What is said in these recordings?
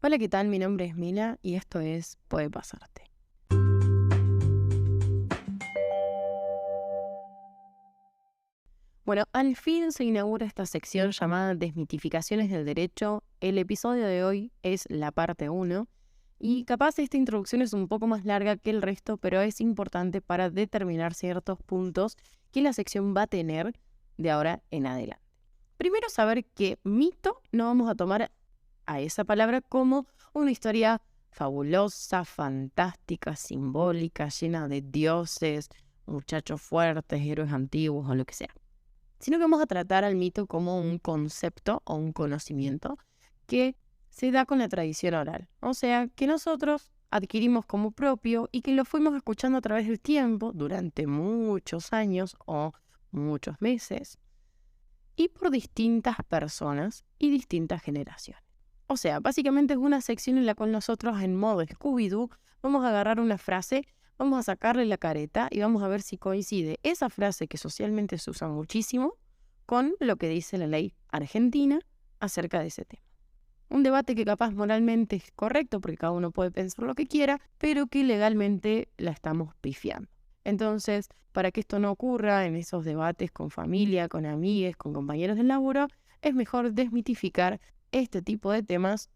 Hola, ¿qué tal? Mi nombre es Mila y esto es Puede Pasarte. Bueno, al fin se inaugura esta sección llamada Desmitificaciones del Derecho. El episodio de hoy es la parte 1 y capaz esta introducción es un poco más larga que el resto, pero es importante para determinar ciertos puntos que la sección va a tener de ahora en adelante. Primero, saber que mito no vamos a tomar a esa palabra como una historia fabulosa, fantástica, simbólica, llena de dioses, muchachos fuertes, héroes antiguos o lo que sea, sino que vamos a tratar al mito como un concepto o un conocimiento que se da con la tradición oral, o sea, que nosotros adquirimos como propio y que lo fuimos escuchando a través del tiempo durante muchos años o muchos meses y por distintas personas y distintas generaciones. O sea, básicamente es una sección en la cual nosotros en modo Scooby-Doo vamos a agarrar una frase, vamos a sacarle la careta y vamos a ver si coincide esa frase que socialmente se usa muchísimo con lo que dice la ley argentina acerca de ese tema. Un debate que capaz moralmente es correcto porque cada uno puede pensar lo que quiera, pero que legalmente la estamos pifiando. Entonces, para que esto no ocurra en esos debates con familia, con amigues, con compañeros de laburo, es mejor desmitificar este tipo de temas.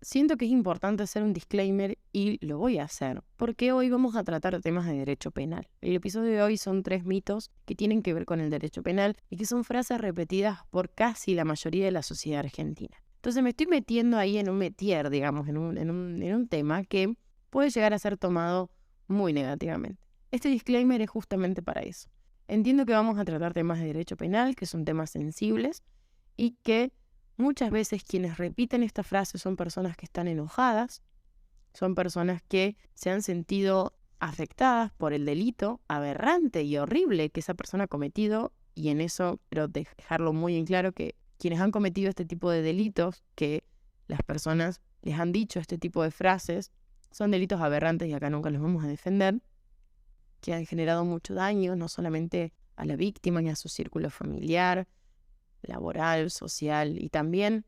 Siento que es importante hacer un disclaimer y lo voy a hacer, porque hoy vamos a tratar temas de derecho penal. El episodio de hoy son 3 mitos que tienen que ver con el derecho penal y que son frases repetidas por casi la mayoría de la sociedad argentina. Entonces me estoy metiendo ahí en un métier, digamos, en un tema que puede llegar a ser tomado muy negativamente. Este disclaimer es justamente para eso. Entiendo que vamos a tratar temas de derecho penal, que son temas sensibles y que muchas veces quienes repiten esta frase son personas que están enojadas, son personas que se han sentido afectadas por el delito aberrante y horrible que esa persona ha cometido, y en eso quiero dejarlo muy en claro que quienes han cometido este tipo de delitos, que las personas les han dicho este tipo de frases, son delitos aberrantes y acá nunca los vamos a defender, que han generado mucho daño, no solamente a la víctima ni a su círculo familiar, laboral, social y también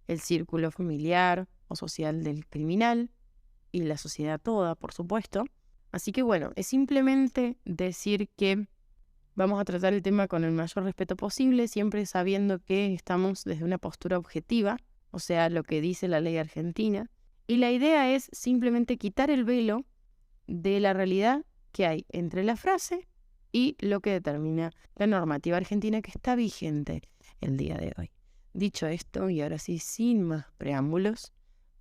el círculo familiar o social del criminal y la sociedad toda, por supuesto. Así que bueno, es simplemente decir que vamos a tratar el tema con el mayor respeto posible, siempre sabiendo que estamos desde una postura objetiva, o sea, lo que dice la ley argentina. Y la idea es simplemente quitar el velo de la realidad que hay entre la frase y lo que determina la normativa argentina que está vigente el día de hoy. Dicho esto, y ahora sí, sin más preámbulos,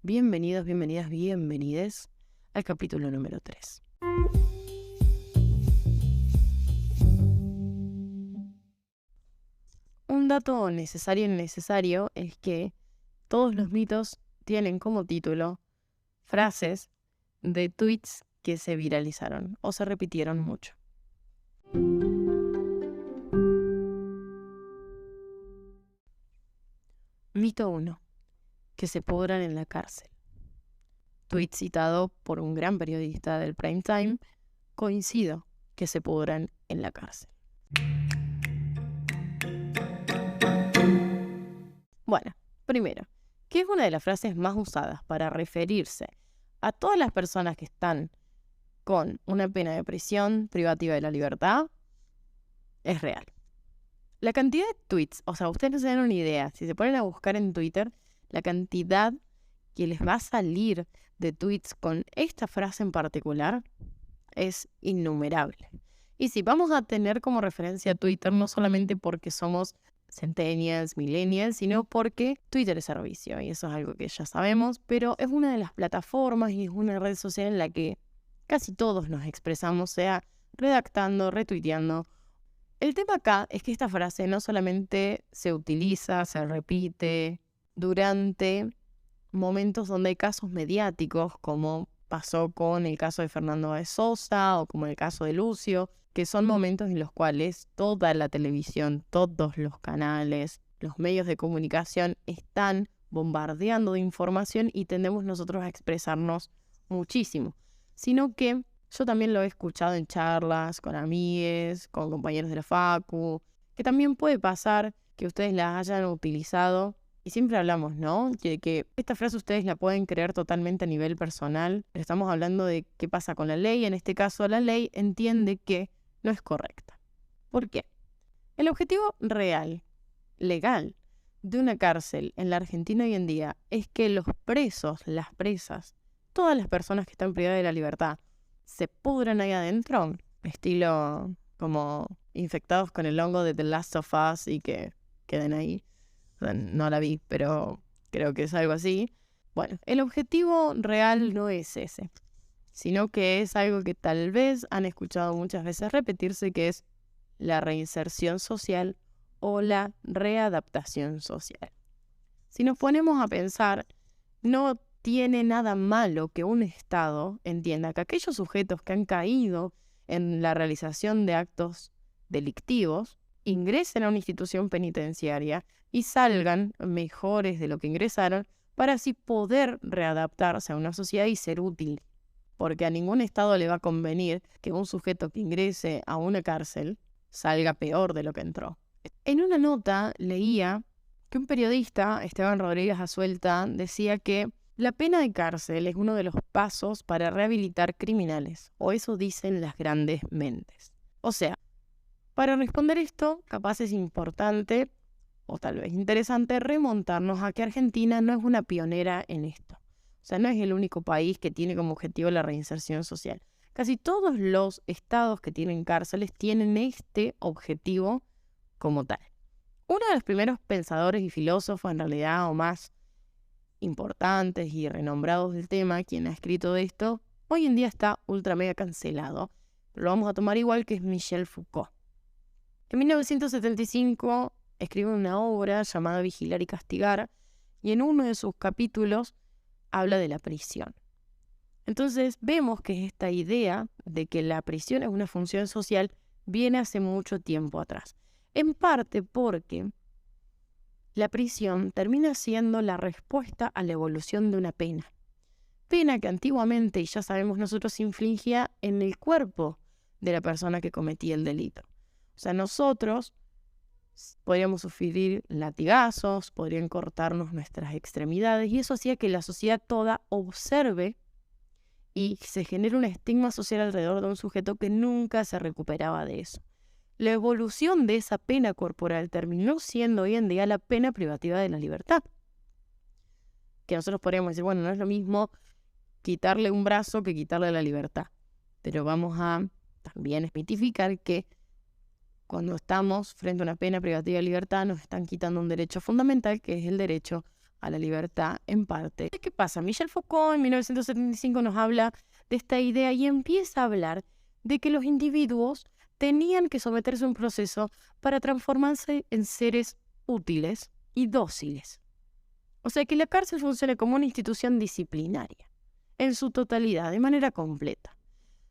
bienvenidos, bienvenidas, bienvenides al capítulo número 3. Un dato necesario es que todos los mitos tienen como título frases de tweets que se viralizaron o se repitieron mucho. Mito 1. Que se pudran en la cárcel. Tweet citado por un gran periodista del prime time. Coincido que se pudran en la cárcel. Bueno, primero, ¿qué es una de las frases más usadas para referirse a todas las personas que están con una pena de prisión privativa de la libertad? Es real. La cantidad de tweets, o sea, ustedes no se dan una idea, si se ponen a buscar en Twitter, la cantidad que les va a salir de tweets con esta frase en particular es innumerable. Y sí, vamos a tener como referencia a Twitter no solamente porque somos centennials, millennials, sino porque Twitter es servicio, y eso es algo que ya sabemos, pero es una de las plataformas y es una red social en la que casi todos nos expresamos, sea redactando, retuiteando. El tema acá es que esta frase no solamente se utiliza, se repite durante momentos donde hay casos mediáticos, como pasó con el caso de Fernando Báez Sosa o como el caso de Lucio, que son momentos en los cuales toda la televisión, todos los canales, los medios de comunicación están bombardeando de información y tendemos nosotros a expresarnos muchísimo, sino que yo también lo he escuchado en charlas con amigues, con compañeros de la facu, que también puede pasar que ustedes las hayan utilizado Y siempre hablamos, ¿no? De que esta frase ustedes la pueden creer totalmente a nivel personal, pero estamos hablando de qué pasa con la ley. En este caso, la ley entiende que no es correcta. ¿Por qué? El objetivo real, legal, de una cárcel en la Argentina hoy en día es que los presos, las presas, todas las personas que están privadas de la libertad, se pudran ahí adentro, estilo como infectados con el hongo de The Last of Us y que queden ahí. O sea, no la vi, pero creo que es algo así. Bueno, el objetivo real no es ese, sino que es algo que tal vez han escuchado muchas veces repetirse, que es la reinserción social o la readaptación social. Si nos ponemos a pensar, no tiene nada malo que un Estado entienda que aquellos sujetos que han caído en la realización de actos delictivos ingresen a una institución penitenciaria y salgan mejores de lo que ingresaron para así poder readaptarse a una sociedad y ser útil. Porque a ningún Estado le va a convenir que un sujeto que ingrese a una cárcel salga peor de lo que entró. En una nota leía que un periodista, Esteban Rodríguez Asuelta, decía que la pena de cárcel es uno de los pasos para rehabilitar criminales, o eso dicen las grandes mentes. O sea, para responder esto, capaz es importante, o tal vez interesante, remontarnos a que Argentina no es una pionera en esto. O sea, no es el único país que tiene como objetivo la reinserción social. Casi todos los estados que tienen cárceles tienen este objetivo como tal. Uno de los primeros pensadores y filósofos, en realidad, o más importantes y renombrados del tema, quien ha escrito de esto, hoy en día está ultra mega cancelado, pero lo vamos a tomar igual, que es Michel Foucault. En 1975 escribe una obra llamada Vigilar y Castigar, y en uno de sus capítulos habla de la prisión. Entonces vemos que esta idea de que la prisión es una función social viene hace mucho tiempo atrás. En parte porque la prisión termina siendo la respuesta a la evolución de una pena. Pena que antiguamente, y ya sabemos nosotros, se infligía en el cuerpo de la persona que cometía el delito. O sea, nosotros podríamos sufrir latigazos, podrían cortarnos nuestras extremidades, y eso hacía que la sociedad toda observe y se genere un estigma social alrededor de un sujeto que nunca se recuperaba de eso. La evolución de esa pena corporal terminó siendo hoy en día la pena privativa de la libertad. Que nosotros podríamos decir, bueno, no es lo mismo quitarle un brazo que quitarle la libertad. Pero vamos a también especificar que cuando estamos frente a una pena privativa de libertad nos están quitando un derecho fundamental, que es el derecho a la libertad en parte. ¿Qué pasa? Michel Foucault en 1975 nos habla de esta idea y empieza a hablar de que los individuos tenían que someterse a un proceso para transformarse en seres útiles y dóciles. O sea, que la cárcel funcione como una institución disciplinaria, en su totalidad, de manera completa.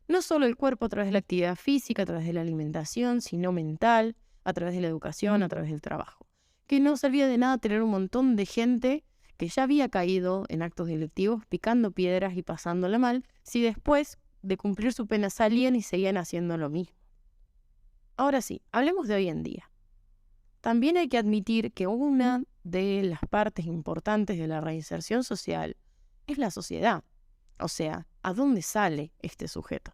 No solo el cuerpo a través de la actividad física, a través de la alimentación, sino mental, a través de la educación, a través del trabajo. Que no servía de nada tener un montón de gente que ya había caído en actos delictivos, picando piedras y pasándola mal, si después de cumplir su pena salían y seguían haciendo lo mismo. Ahora sí, hablemos de hoy en día. También hay que admitir que una de las partes importantes de la reinserción social es la sociedad. O sea, ¿a dónde sale este sujeto?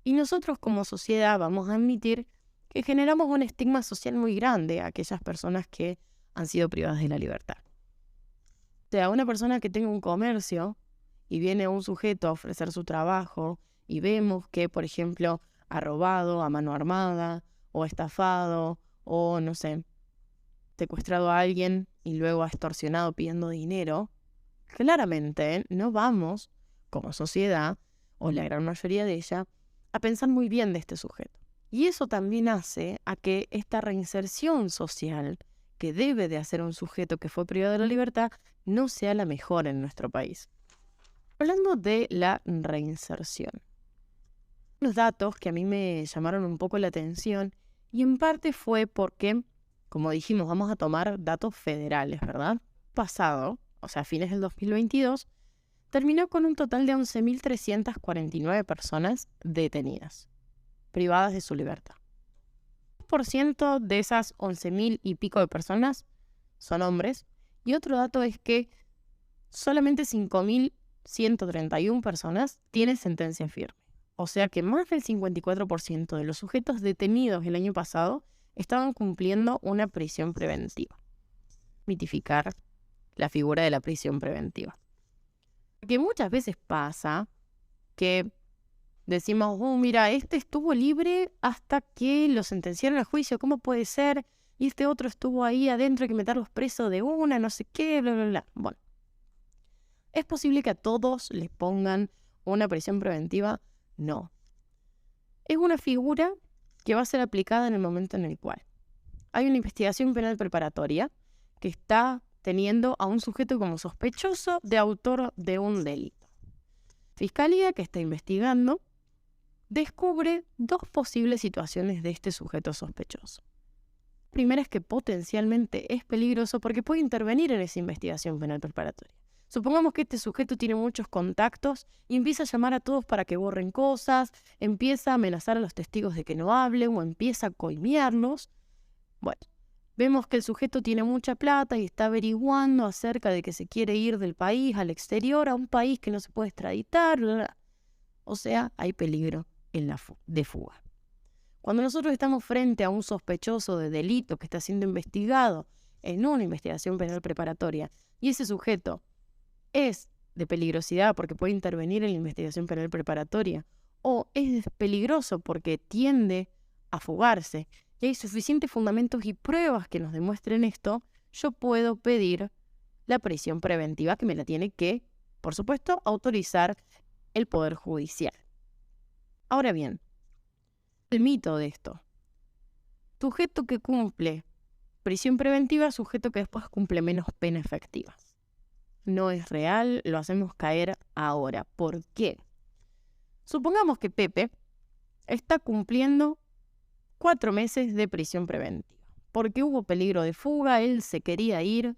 Y nosotros como sociedad vamos a admitir que generamos un estigma social muy grande a aquellas personas que han sido privadas de la libertad. O sea, una persona que tenga un comercio y viene un sujeto a ofrecer su trabajo y vemos que, por ejemplo, ha robado a mano armada o estafado o, no sé, secuestrado a alguien y luego ha extorsionado pidiendo dinero, claramente no vamos, como sociedad, o la gran mayoría de ella, a pensar muy bien de este sujeto. Y eso también hace a que esta reinserción social que debe de hacer un sujeto que fue privado de la libertad no sea la mejor en nuestro país. Hablando de la reinserción, unos datos que a mí me llamaron un poco la atención y en parte fue porque, como dijimos, vamos a tomar datos federales, ¿verdad? Pasado, o sea, a fines del 2022, terminó con un total de 11.349 personas detenidas, privadas de su libertad. El 10% de esas 11.000 y pico de personas son hombres Y otro dato es que solamente 5.131 personas tienen sentencia firme. O sea que más del 54% de los sujetos detenidos el año pasado estaban cumpliendo una prisión preventiva. Mitificar la figura de la prisión preventiva. Porque muchas veces pasa que decimos, mira, este estuvo libre hasta que lo sentenciaron a juicio, ¿cómo puede ser? Y este otro estuvo ahí adentro, hay que meterlos presos de una, no sé qué, bla, bla, bla. Bueno, ¿es posible que a todos les pongan una prisión preventiva? No. Es una figura que va a ser aplicada en el momento en el cual hay una investigación penal preparatoria que está teniendo a un sujeto como sospechoso de autor de un delito. Fiscalía, que está investigando, descubre dos posibles situaciones de este sujeto sospechoso. La primera es que potencialmente es peligroso porque puede intervenir en esa investigación penal preparatoria. Supongamos que este sujeto tiene muchos contactos y empieza a llamar a todos para que borren cosas, empieza a amenazar a los testigos de que no hablen o empieza a coimearlos. Bueno, vemos que el sujeto tiene mucha plata y está averiguando acerca de que se quiere ir del país al exterior, a un país que no se puede extraditar, bla, bla. O sea, hay peligro de fuga. Cuando nosotros estamos frente a un sospechoso de delito que está siendo investigado en una investigación penal preparatoria y ese sujeto es de peligrosidad porque puede intervenir en la investigación penal preparatoria o es peligroso porque tiende a fugarse y hay suficientes fundamentos y pruebas que nos demuestren esto, yo puedo pedir la prisión preventiva que me la tiene que, por supuesto, autorizar el Poder Judicial. Ahora bien, el mito de esto. Sujeto que cumple prisión preventiva, sujeto que después cumple menos pena efectiva. No es real, lo hacemos caer ahora. ¿Por qué? Supongamos que Pepe está cumpliendo 4 meses de prisión preventiva. Porque hubo peligro de fuga, él se quería ir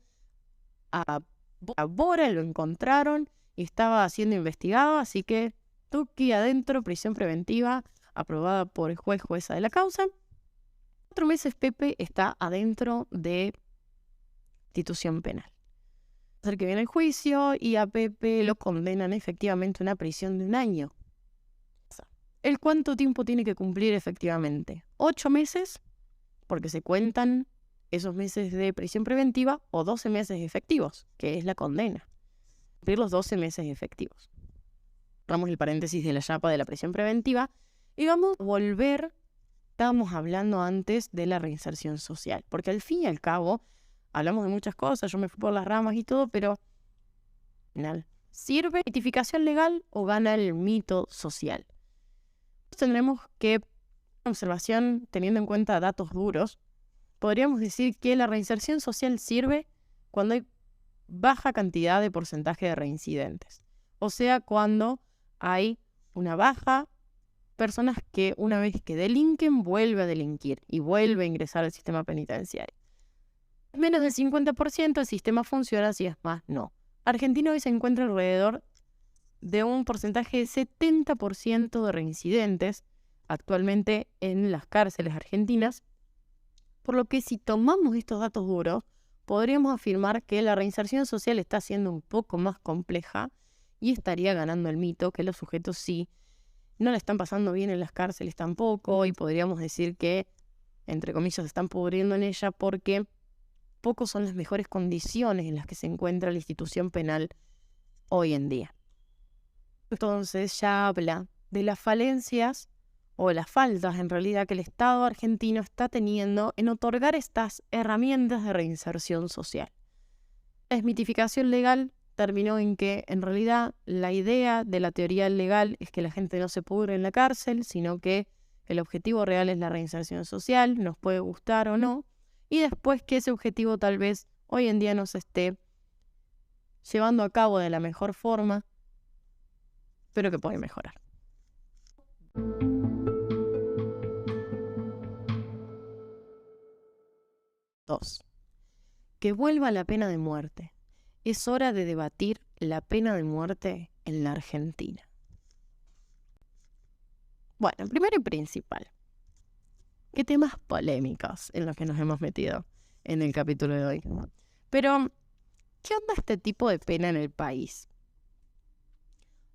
a Bora, lo encontraron y estaba siendo investigado, así que tuki adentro, prisión preventiva, aprobada por el juez, jueza de la causa. 4 meses Pepe está adentro de institución penal. Hacer que viene el juicio y a Pepe lo condenan efectivamente a una prisión de 1 año. ¿El cuánto tiempo tiene que cumplir efectivamente? 8 meses, porque se cuentan esos meses de prisión preventiva, o 12 meses efectivos, que es la condena. Cumplir los 12 meses efectivos. Cerramos el paréntesis de la chapa de la prisión preventiva y vamos a volver. Estábamos hablando antes de la reinserción social, porque al fin y al cabo hablamos de muchas cosas, yo me fui por las ramas y todo, pero al final, ¿sirve la tipificación legal o gana el mito social? Tendremos que, observación, teniendo en cuenta datos duros, podríamos decir que la reinserción social sirve cuando hay baja cantidad de porcentaje de reincidentes. O sea, cuando hay una baja personas que una vez que delinquen vuelve a delinquir y vuelve a ingresar al sistema penitenciario. Menos del 50% el sistema funciona, si es más, no. Argentina hoy se encuentra alrededor de un porcentaje de 70% de reincidentes actualmente en las cárceles argentinas, por lo que si tomamos estos datos duros, podríamos afirmar que la reinserción social está siendo un poco más compleja y estaría ganando el mito que los sujetos sí no le están pasando bien en las cárceles tampoco y podríamos decir que, entre comillas, se están pudriendo en ella porque pocos son las mejores condiciones en las que se encuentra la institución penal hoy en día. Entonces ya habla de las falencias o las faltas en realidad que el Estado argentino está teniendo en otorgar estas herramientas de reinserción social. La desmitificación legal terminó en que, en realidad, la idea de la teoría legal es que la gente no se pudre en la cárcel, sino que el objetivo real es la reinserción social, nos puede gustar o no, y después que ese objetivo tal vez hoy en día no se esté llevando a cabo de la mejor forma, pero que puede mejorar. 2. Que vuelva la pena de muerte. Es hora de debatir la pena de muerte en la Argentina. Bueno, primero y principal, ¿qué temas polémicos en los que nos hemos metido en el capítulo de hoy? Pero ¿qué onda este tipo de pena en el país?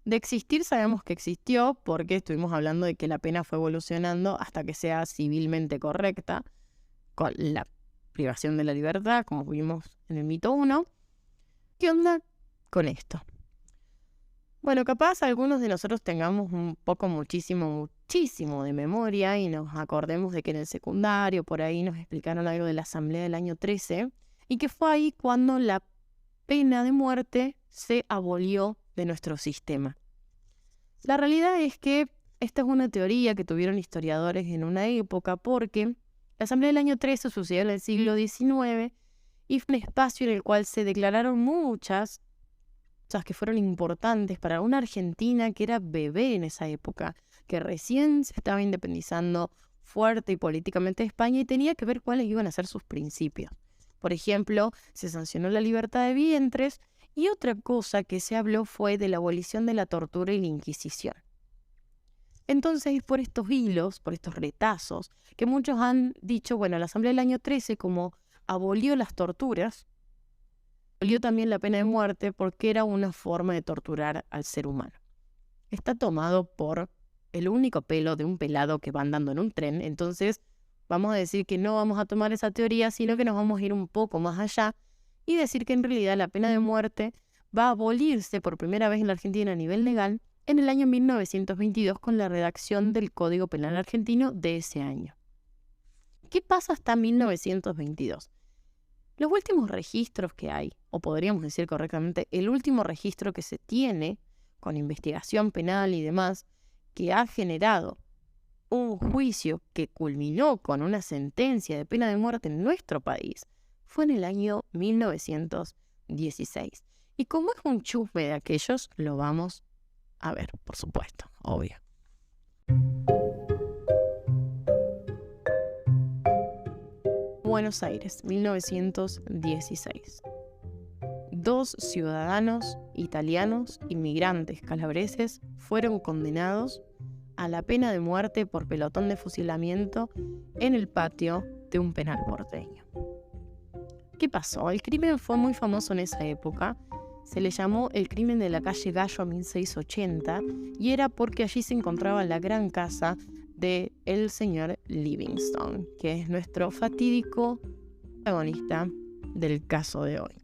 De existir sabemos que existió porque estuvimos hablando de que la pena fue evolucionando hasta que sea civilmente correcta, con la privación de la libertad, como vimos en el mito 1. ¿Qué onda con esto? Bueno, capaz algunos de nosotros tengamos un poco, muchísimo de memoria y nos acordemos de que en el secundario por ahí nos explicaron algo de la Asamblea del año 13 y que fue ahí cuando la pena de muerte se abolió de nuestro sistema. La realidad es que esta es una teoría que tuvieron historiadores en una época porque la Asamblea del año 13 sucedió en el siglo XIX y fue un espacio en el cual se declararon muchas cosas que fueron importantes para una Argentina que era bebé en esa época, que recién se estaba independizando fuerte y políticamente de España y tenía que ver cuáles iban a ser sus principios. Por ejemplo, se sancionó la libertad de vientres y otra cosa que se habló fue de la abolición de la tortura y la Inquisición. Entonces, por estos hilos, por estos retazos, que muchos han dicho, bueno, la Asamblea del año 13 como abolió las torturas, abolió también la pena de muerte porque era una forma de torturar al ser humano. Está tomado por el único pelo de un pelado que va andando en un tren, entonces vamos a decir que no vamos a tomar esa teoría, sino que nos vamos a ir un poco más allá y decir que en realidad la pena de muerte va a abolirse por primera vez en la Argentina a nivel legal en el año 1922 con la redacción del Código Penal argentino de ese año. ¿Qué pasa hasta 1922? Los últimos registros que hay, o podríamos decir correctamente, el último registro que se tiene con investigación penal y demás, que ha generado un juicio que culminó con una sentencia de pena de muerte en nuestro país, fue en el año 1916. Y como es un chusme de aquellos, lo vamos a ver, por supuesto, obvio. Buenos Aires, 1916. 2 ciudadanos italianos, inmigrantes calabreses, fueron condenados a la pena de muerte por pelotón de fusilamiento en el patio de un penal porteño. ¿Qué pasó? El crimen fue muy famoso en esa época. Se le llamó el crimen de la calle Gallo 1680 y era porque allí se encontraba la gran casa de el señor Livingstone, que es nuestro fatídico protagonista del caso de hoy.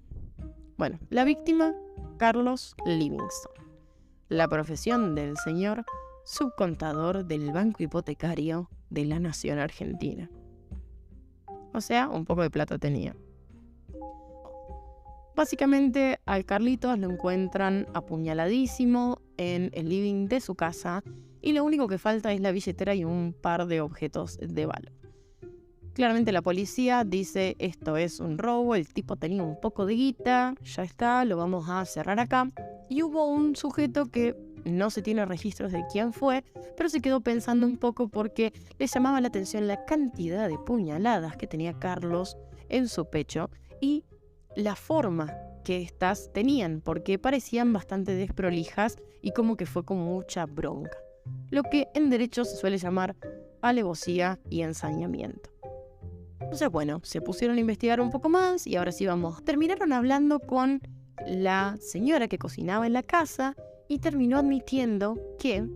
Bueno, la víctima, Carlos Livingstone. La profesión del señor, subcontador del Banco Hipotecario de la Nación Argentina. O sea, un poco de plata tenía. Básicamente, al Carlitos lo encuentran apuñaladísimo en el living de su casa y lo único que falta es la billetera y un par de objetos de valor. Claramente la policía dice, esto es un robo, el tipo tenía un poco de guita, ya está, lo vamos a cerrar acá. Y hubo un sujeto que no se tiene registros de quién fue, pero se quedó pensando un poco porque le llamaba la atención la cantidad de puñaladas que tenía Carlos en su pecho y la forma que éstas tenían, porque parecían bastante desprolijas y como que fue con mucha bronca. Lo que en derecho se suele llamar alevosía y ensañamiento. Entonces, bueno, se pusieron a investigar un poco más y ahora sí vamos. Terminaron hablando con la señora que cocinaba en la casa y terminó admitiendo que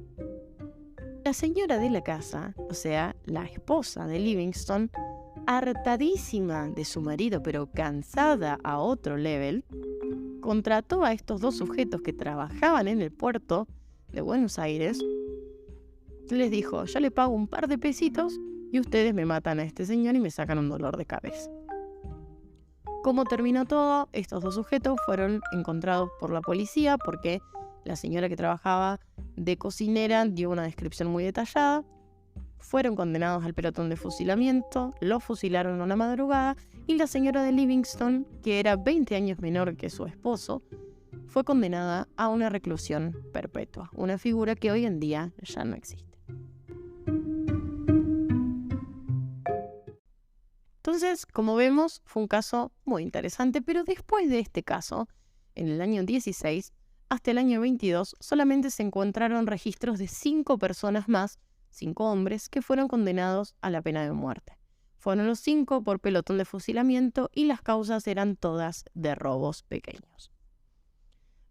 la señora de la casa, o sea, la esposa de Livingstone, hartadísima de su marido, pero cansada a otro level, contrató a estos 2 sujetos que trabajaban en el puerto de Buenos Aires. Les dijo, yo le pago un par de pesitos y ustedes me matan a este señor y me sacan un dolor de cabeza. ¿Cómo terminó todo? Estos 2 sujetos fueron encontrados por la policía porque la señora que trabajaba de cocinera dio una descripción muy detallada. Fueron condenados al pelotón de fusilamiento, los fusilaron una madrugada y la señora de Livingstone, que era 20 años menor que su esposo, fue condenada a una reclusión perpetua, una figura que hoy en día ya no existe. Entonces, como vemos, fue un caso muy interesante, pero después de este caso, en el año 16, hasta el año 22, solamente se encontraron registros de 5 personas más, 5 hombres, que fueron condenados a la pena de muerte. Fueron los 5 por pelotón de fusilamiento y las causas eran todas de robos pequeños.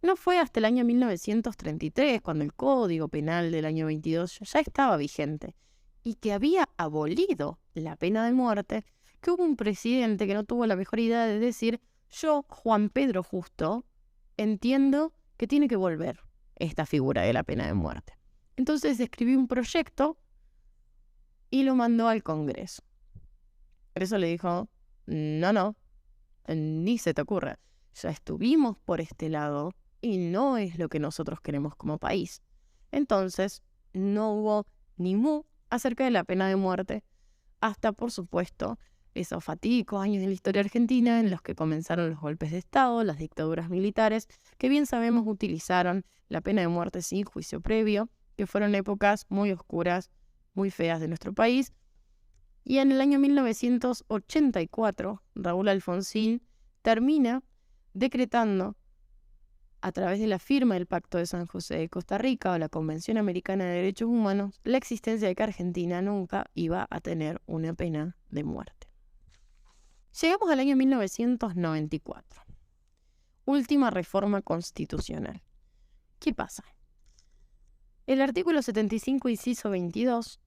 No fue hasta el año 1933, cuando el Código Penal del año 22 ya estaba vigente y que había abolido la pena de muerte, que hubo un presidente que no tuvo la mejor idea de decir: yo, Juan Pedro Justo, entiendo que tiene que volver esta figura de la pena de muerte. Entonces escribió un proyecto y lo mandó al Congreso. Por eso le dijo: no, ni se te ocurra. Ya estuvimos por este lado y no es lo que nosotros queremos como país. Entonces, no hubo ni mu acerca de la pena de muerte, hasta, por supuesto, esos fatídicos años de la historia argentina en los que comenzaron los golpes de Estado, las dictaduras militares, que bien sabemos utilizaron la pena de muerte sin juicio previo, que fueron épocas muy oscuras, muy feas de nuestro país. Y en el año 1984, Raúl Alfonsín termina decretando, a través de la firma del Pacto de San José de Costa Rica o la Convención Americana de Derechos Humanos, la existencia de que Argentina nunca iba a tener una pena de muerte. Llegamos al año 1994. Última reforma constitucional. ¿Qué pasa? El artículo 75, inciso 22,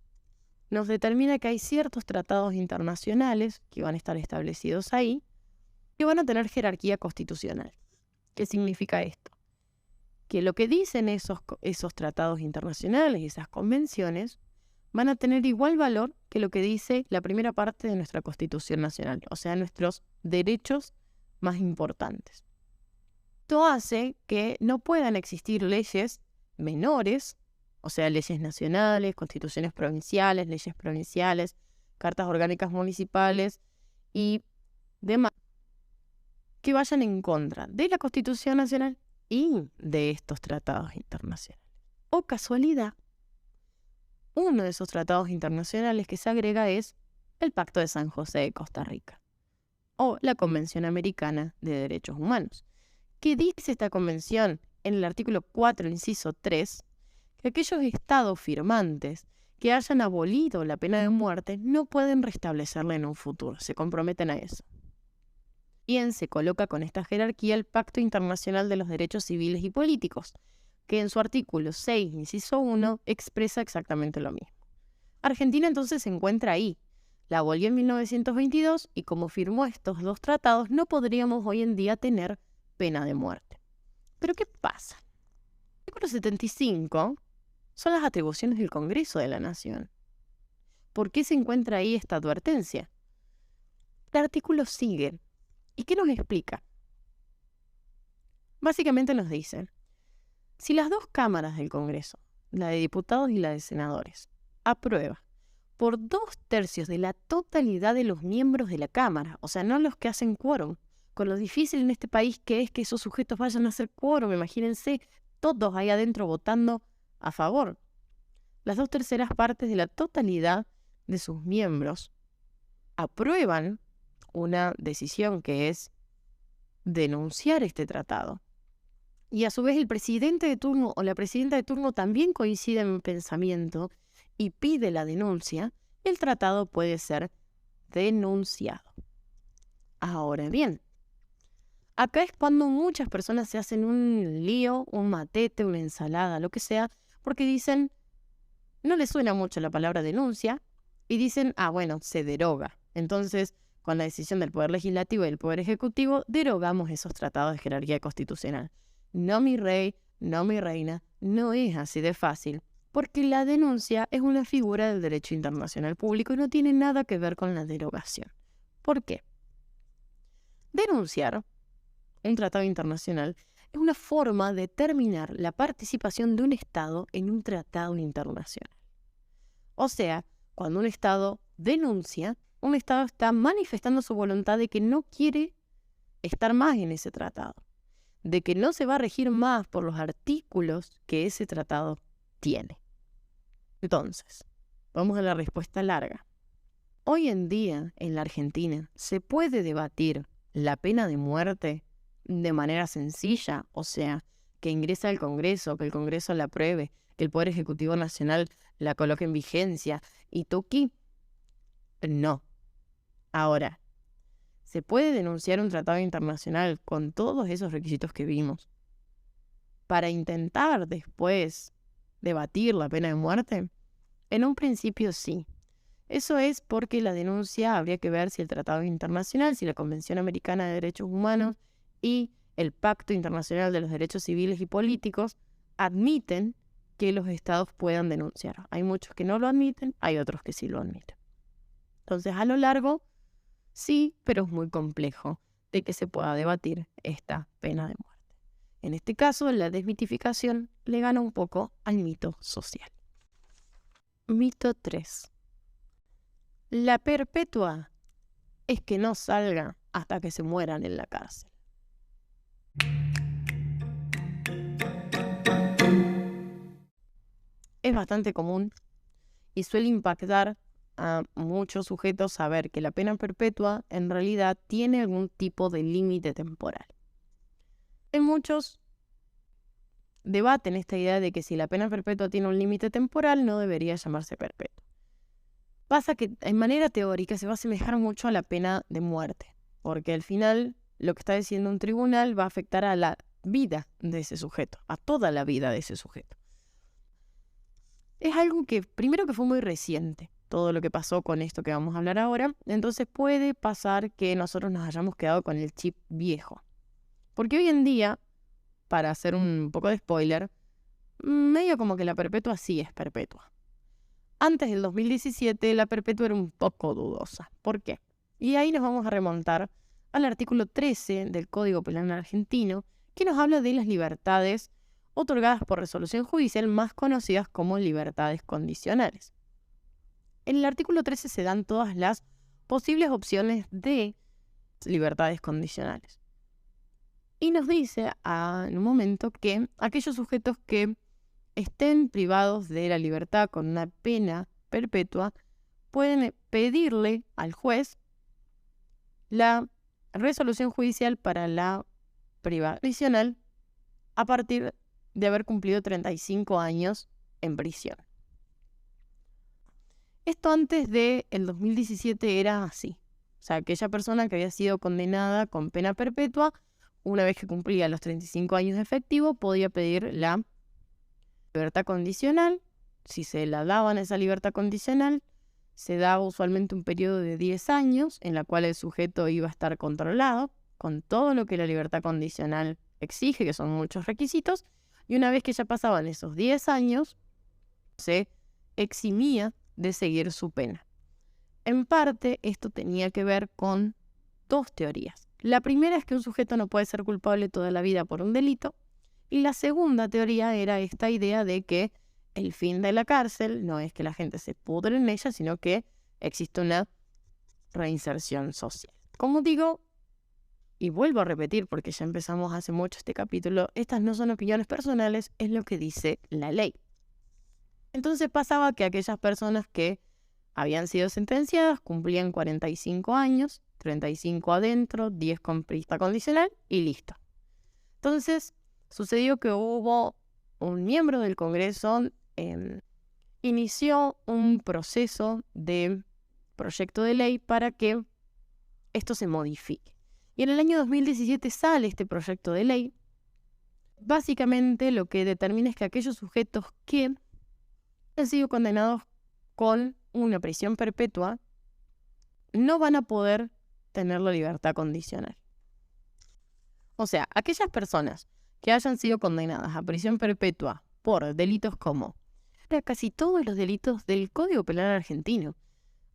nos determina que hay ciertos tratados internacionales que van a estar establecidos ahí, que van a tener jerarquía constitucional. ¿Qué significa esto? Que lo que dicen esos tratados internacionales, esas convenciones, van a tener igual valor que lo que dice la primera parte de nuestra Constitución Nacional, o sea, nuestros derechos más importantes. Esto hace que no puedan existir leyes menores, o sea, leyes nacionales, constituciones provinciales, leyes provinciales, cartas orgánicas municipales y demás, que vayan en contra de la Constitución Nacional y de estos tratados internacionales. O casualidad, uno de esos tratados internacionales que se agrega es el Pacto de San José de Costa Rica o la Convención Americana de Derechos Humanos. ¿Qué dice esta convención en el artículo 4, inciso 3? Que aquellos estados firmantes que hayan abolido la pena de muerte no pueden restablecerla en un futuro, se comprometen a eso. Bien, se coloca con esta jerarquía el Pacto Internacional de los Derechos Civiles y Políticos, que en su artículo 6, inciso 1, expresa exactamente lo mismo. Argentina entonces se encuentra ahí. La abolió en 1922 y como firmó estos dos tratados, no podríamos hoy en día tener pena de muerte. ¿Pero qué pasa? El artículo 75 son las atribuciones del Congreso de la Nación. ¿Por qué se encuentra ahí esta advertencia? El artículo sigue. ¿Y qué nos explica? Básicamente nos dice: si las dos cámaras del Congreso, la de diputados y la de senadores, aprueba por 2/3 de la totalidad de los miembros de la Cámara, o sea, no los que hacen quórum, con lo difícil en este país que es que esos sujetos vayan a hacer quórum, imagínense, todos ahí adentro votando a favor. Las 2/3 partes de la totalidad de sus miembros aprueban una decisión que es denunciar este tratado. Y a su vez el presidente de turno o la presidenta de turno también coinciden en pensamiento y pide la denuncia, el tratado puede ser denunciado. Ahora bien, acá es cuando muchas personas se hacen un lío, un matete, una ensalada, lo que sea, porque dicen, no les suena mucho la palabra denuncia, y dicen, bueno, se deroga. Entonces, con la decisión del Poder Legislativo y del Poder Ejecutivo, derogamos esos tratados de jerarquía constitucional. No, mi rey, no, mi reina, no es así de fácil, porque la denuncia es una figura del derecho internacional público y no tiene nada que ver con la derogación. ¿Por qué? Denunciar un tratado internacional es una forma de determinar la participación de un Estado en un tratado internacional. O sea, cuando un Estado denuncia, un Estado está manifestando su voluntad de que no quiere estar más en ese tratado, de que no se va a regir más por los artículos que ese tratado tiene. Entonces, vamos a la respuesta larga. Hoy en día, en la Argentina, ¿se puede debatir la pena de muerte de manera sencilla? O sea, que ingrese al Congreso, que el Congreso la apruebe, que el Poder Ejecutivo Nacional la coloque en vigencia y toque. No. Ahora, ¿se puede denunciar un tratado internacional con todos esos requisitos que vimos para intentar después debatir la pena de muerte? En un principio sí. Eso es porque la denuncia habría que ver si el Tratado Internacional, si la Convención Americana de Derechos Humanos y el Pacto Internacional de los Derechos Civiles y Políticos admiten que los estados puedan denunciar. Hay muchos que no lo admiten, hay otros que sí lo admiten. Entonces, a lo largo, sí, pero es muy complejo de que se pueda debatir esta pena de muerte. En este caso, la desmitificación le gana un poco al mito social. Mito 3. La perpetua es que no salga hasta que se mueran en la cárcel. Es bastante común y suele impactar a muchos sujetos saber que la pena perpetua en realidad tiene algún tipo de límite temporal. Hay muchos debaten esta idea de que si la pena perpetua tiene un límite temporal no debería llamarse perpetua. Pasa que en manera teórica se va a asemejar mucho a la pena de muerte, porque al final lo que está diciendo un tribunal va a afectar a la vida de ese sujeto, a toda la vida de ese sujeto. Es algo que, primero que fue muy reciente, todo lo que pasó con esto que vamos a hablar ahora, entonces puede pasar que nosotros nos hayamos quedado con el chip viejo. Porque hoy en día, para hacer un poco de spoiler, medio como que la perpetua sí es perpetua. Antes del 2017 la perpetua era un poco dudosa. ¿Por qué? Y ahí nos vamos a remontar al artículo 13 del Código Penal argentino, que nos habla de las libertades otorgadas por resolución judicial, más conocidas como libertades condicionales. En el artículo 13 se dan todas las posibles opciones de libertades condicionales. Y nos dice en un momento que aquellos sujetos que estén privados de la libertad con una pena perpetua pueden pedirle al juez la resolución judicial para la privación condicional a partir de haber cumplido 35 años en prisión. Esto antes del 2017 era así. O sea, aquella persona que había sido condenada con pena perpetua, una vez que cumplía los 35 años efectivos, podía pedir la libertad condicional. Si se la daban esa libertad condicional, se daba usualmente un periodo de 10 años en la cual el sujeto iba a estar controlado con todo lo que la libertad condicional exige, que son muchos requisitos, y una vez que ya pasaban esos 10 años, se eximía de seguir su pena. En parte, esto tenía que ver con dos teorías. La primera es que un sujeto no puede ser culpable toda la vida por un delito, y la segunda teoría era esta idea de que el fin de la cárcel no es que la gente se pudre en ella, sino que existe una reinserción social. Como digo, y vuelvo a repetir porque ya empezamos hace mucho este capítulo, estas no son opiniones personales, es lo que dice la ley. Entonces pasaba que aquellas personas que habían sido sentenciadas cumplían 45 años, 35 adentro, 10 con prista condicional y listo. Entonces sucedió que hubo un miembro del Congreso, inició un proceso de proyecto de ley para que esto se modifique. Y en el año 2017 sale este proyecto de ley. Básicamente lo que determina es que aquellos sujetos que han sido condenados con una prisión perpetua no van a poder tener la libertad condicional. O sea, aquellas personas que hayan sido condenadas a prisión perpetua por delitos como casi todos los delitos del Código Penal argentino,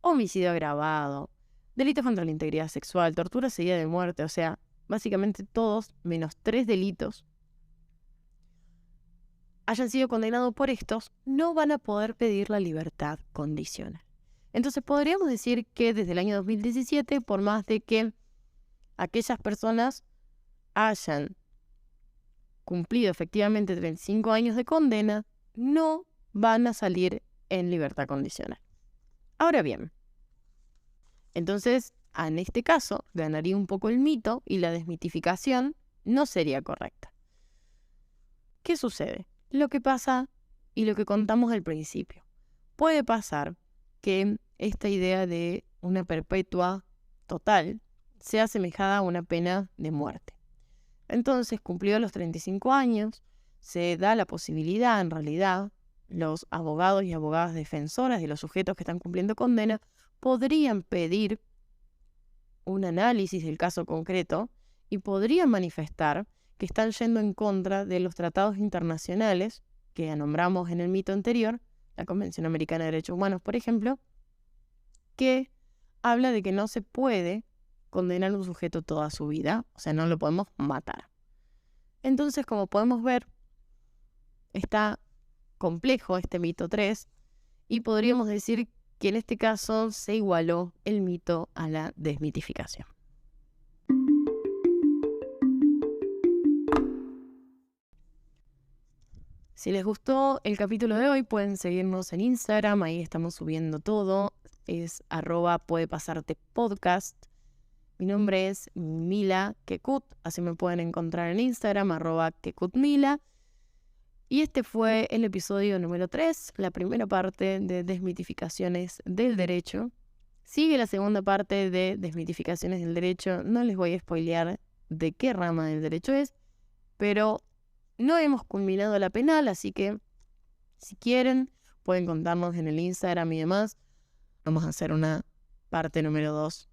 homicidio agravado, delitos contra la integridad sexual, tortura seguida de muerte, o sea, básicamente todos menos 3 delitos, hayan sido condenados por estos, no van a poder pedir la libertad condicional. Entonces podríamos decir que desde el año 2017, por más de que aquellas personas hayan cumplido efectivamente 35 años de condena, no van a salir en libertad condicional. Ahora bien, entonces, en este caso, ganaría un poco el mito y la desmitificación no sería correcta. ¿Qué sucede? Lo que pasa y lo que contamos al principio. Puede pasar que esta idea de una perpetua total sea asemejada a una pena de muerte. Entonces, cumplidos los 35 años, se da la posibilidad, en realidad, los abogados y abogadas defensoras de los sujetos que están cumpliendo condena podrían pedir un análisis del caso concreto y podrían manifestar que están yendo en contra de los tratados internacionales que nombramos en el mito anterior, la Convención Americana de Derechos Humanos, por ejemplo, que habla de que no se puede condenar a un sujeto toda su vida, o sea, no lo podemos matar. Entonces, como podemos ver, está complejo este mito 3 y podríamos decir que en este caso se igualó el mito a la desmitificación. Si les gustó el capítulo de hoy, pueden seguirnos en Instagram, ahí estamos subiendo todo, es @puedepasartepodcast. Mi nombre es Mila Kekut, así me pueden encontrar en Instagram, @kekutmila. Y este fue el episodio número 3, la primera parte de Desmitificaciones del Derecho. Sigue la segunda parte de Desmitificaciones del Derecho. No les voy a spoilear de qué rama del derecho es, pero no hemos culminado la penal, así que si quieren pueden contarnos en el Instagram y demás. Vamos a hacer una parte número 2.